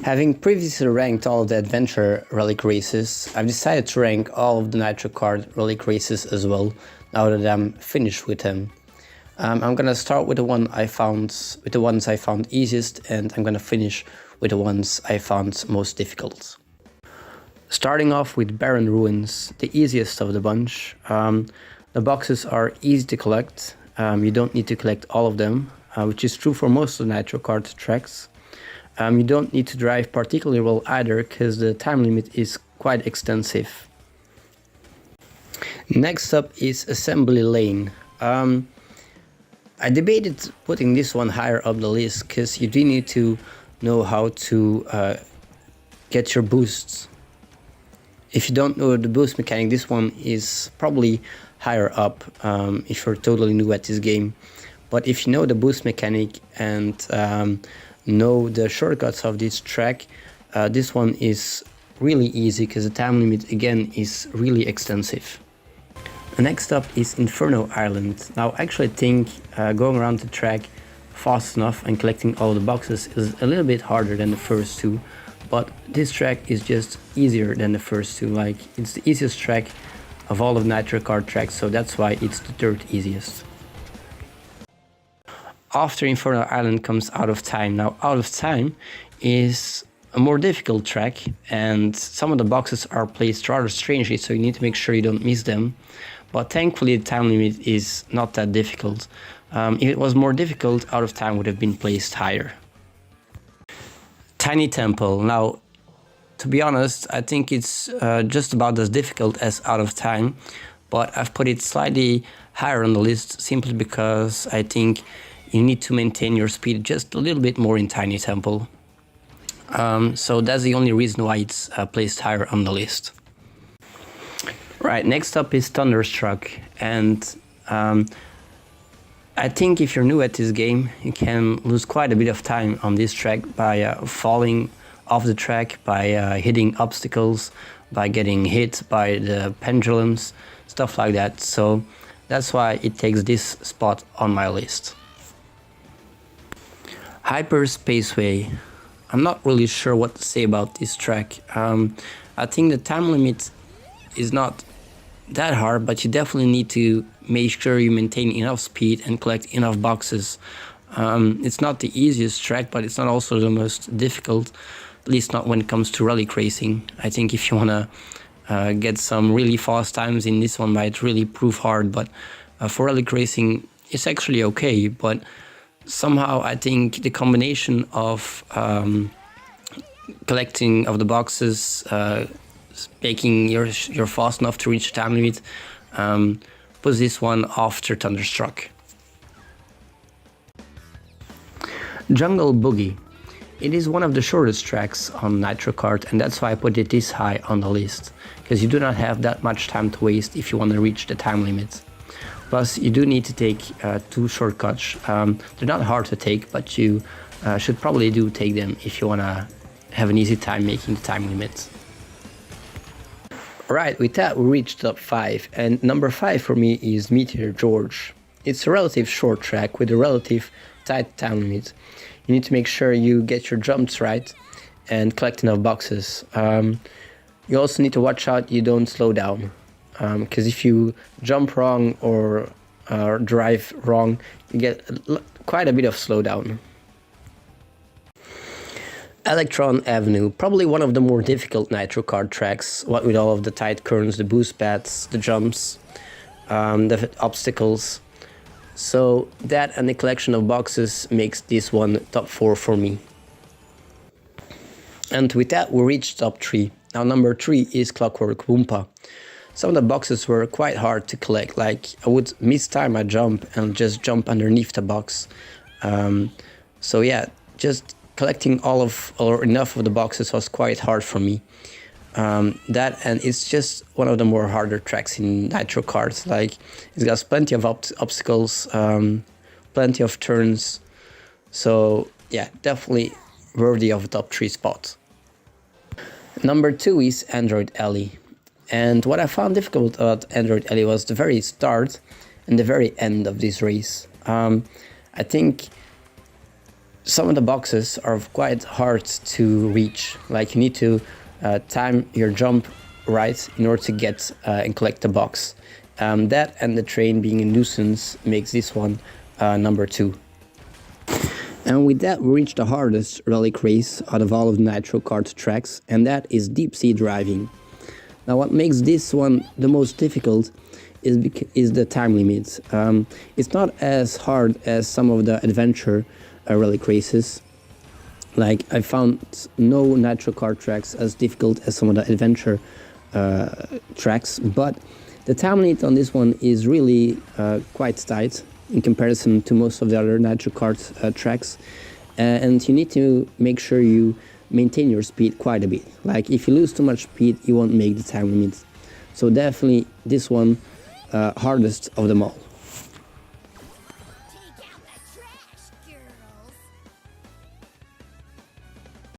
Having previously ranked all of the adventure relic races, I've decided to rank all of the Nitro Kart relic races as well, now that I'm finished with them. I'm gonna start with the ones I found easiest, and I'm gonna finish with the ones I found most difficult. Starting off with Barren Ruins, the easiest of the bunch. The boxes are easy to collect. You don't need to collect all of them, which is true for most of the Nitro Kart tracks. You don't need to drive particularly well either, because the time limit is quite extensive. Next up is Assembly Lane. I debated putting this one higher up the list, because you do need to know how to get your boosts. If you don't know the boost mechanic, this one is probably higher up if you're totally new at this game. But if you know the boost mechanic and know the shortcuts of this track, this one is really easy, because the time limit again is really extensive. Next up is Inferno Island. Now I actually think going around the track fast enough and collecting all the boxes is a little bit harder than the first two, but this track is just easier than the first two. Like, it's the easiest track of all of Nitro Kart tracks, so that's why it's the third easiest. After Inferno Island comes Out of Time. Now, Out of Time is a more difficult track, and some of the boxes are placed rather strangely, so you need to make sure you don't miss them. But thankfully, the time limit is not that difficult. If it was more difficult, Out of Time would have been placed higher. Tiny Temple. Now, to be honest, I think it's just about as difficult as Out of Time, but I've put it slightly higher on the list simply because I think you need to maintain your speed just a little bit more in Tiny Temple. So that's the only reason why it's placed higher on the list. Right, next up is Thunderstruck, and I think if you're new at this game, you can lose quite a bit of time on this track by falling off the track, by hitting obstacles, by getting hit by the pendulums, stuff like that. So that's why it takes this spot on my list. Hyper Spaceway. I'm not really sure what to say about this track. I think the time limit is not that hard, but you definitely need to make sure you maintain enough speed and collect enough boxes. It's not the easiest track, but it's not also the most difficult, at least not when it comes to relic racing. I think if you want to get some really fast times in this one, might really prove hard, but for relic racing, it's actually okay. But somehow I think the combination of collecting of the boxes, making you're fast enough to reach the time limit, puts this one after Thunderstruck. Jungle Boogie. It is one of the shortest tracks on Nitro Kart, and that's why I put it this high on the list, because you do not have that much time to waste if you want to reach the time limit. Plus, you do need to take two shortcuts. They're not hard to take, but you should probably do take them if you want to have an easy time making the time limit. Right, with that we reached top 5, and number 5 for me is Meteor George. It's a relative short track with a relative tight time limit. You need to make sure you get your jumps right and collect enough boxes. You also need to watch out you don't slow down, because if you jump wrong or drive wrong, you get quite a bit of slowdown. Electron Avenue, probably one of the more difficult Nitro Kart tracks, what with all of the tight curves, the boost pads, the jumps, the obstacles. So that and the collection of boxes makes this one top 4 for me. And with that we reached top 3. Now number 3 is Clockwork Koopa. Some of the boxes were quite hard to collect, like I would mistime a jump and just jump underneath the box. So yeah, just collecting all of or enough of the boxes was quite hard for me. That, and it's just one of the more harder tracks in Nitro Kart. Like, it's got plenty of obstacles, plenty of turns. So yeah, definitely worthy of a top 3 spot. Number 2 is Android Alley. And what I found difficult about Android Alley was the very start and the very end of this race. I think some of the boxes are quite hard to reach. Like you need to time your jump right in order to get and collect the box. That and the train being a nuisance makes this one number 2. And with that, we reached the hardest Relic race out of all of the Nitro Kart tracks, and that is deep sea driving. Now, what makes this one the most difficult is the time limit. It's not as hard as some of the adventure Relic races. Like, I found no Nitro Kart tracks as difficult as some of the adventure tracks, but the time limit on this one is really quite tight in comparison to most of the other Nitro Kart tracks, and you need to make sure you maintain your speed quite a bit. Like if you lose too much speed, you won't make the time limit. So definitely this one hardest of them all.